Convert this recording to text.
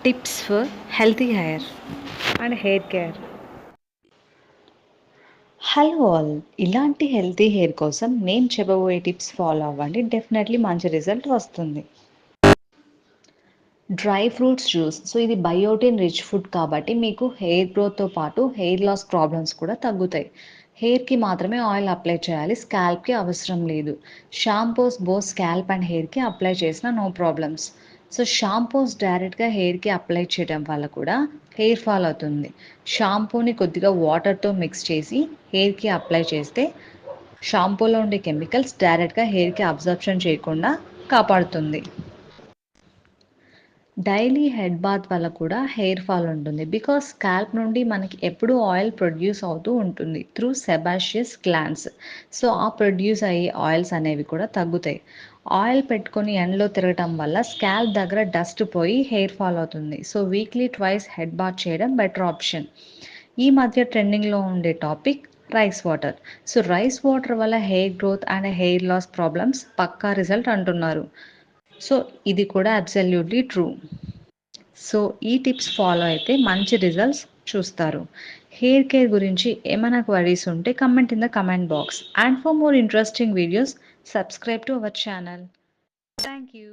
Tips for healthy hair and hair care. Hello all, ఇలాంటి healthy hair కోసం నేను చెప్పబోయే టిప్స్ ఫాలో అవ్వండి. డెఫినెట్లీ మంచి రిజల్ట్ వస్తుంది. Dry fruits juice. సో ఇది బయోటిన్ రిచ్ ఫుడ్ కాబట్టి మీకు హెయిర్ గ్రోత్తో పాటు హెయిర్ లాస్ ప్రాబ్లమ్స్ కూడా తగ్గుతాయి. హెయిర్కి మాత్రమే ఆయిల్ అప్లై చేయాలి, స్కాల్ప్కి అవసరం లేదు. షాంపూస్ బోత్ స్కాల్ప్ అండ్ హెయిర్కి అప్లై చేసిన నో ప్రాబ్లమ్స్. సో షాంపూస్ డైరెక్ట్గా హెయిర్కి అప్లై చేయడం వల్ల కూడా హెయిర్ ఫాల్ అవుతుంది. షాంపూని కొద్దిగా వాటర్తో మిక్స్ చేసి హెయిర్కి అప్లై చేస్తే షాంపూలో ఉండే కెమికల్స్ డైరెక్ట్గా హెయిర్కి అబ్జర్ప్షన్ చేయకుండా కాపాడుతుంది. డైలీ హెడ్ బాత్ వల్ల కూడా హెయిర్ ఫాల్ ఉంటుంది. బికాస్ స్కాల్ప్ నుండి మనకి ఎప్పుడూ ఆయిల్ ప్రొడ్యూస్ అవుతూ ఉంటుంది త్రూ సెబాషియస్ గ్లాండ్స్. సో ఆ ప్రొడ్యూస్ అయ్యే ఆయిల్స్ అనేవి కూడా తగ్గుతాయి. ఆయిల్ పెట్టుకొని ఎండలో తిరగటం వల్ల స్కాల్ప్ దగ్గర డస్ట్ పోయి హెయిర్ ఫాల్ అవుతుంది. So weekly twice head bath చేయడం బెటర్ ఆప్షన్. ఈ మధ్య ట్రెండింగ్లో ఉండే topic rice water. So rice water వల్ల hair growth and hair loss problems పక్కా రిజల్ట్ అంటున్నారు. సో ఇది కూడా అబ్సల్యూట్లీ ట్రూ. సో ఈ టిప్స్ ఫాలో అయితే మంచి రిజల్ట్స్ చూస్తారు. హెయిర్ కేర్ గురించి ఏమైనా క్వరీస్ ఉంటే comment in the comment box. And for more interesting videos, subscribe to our channel. Thank you.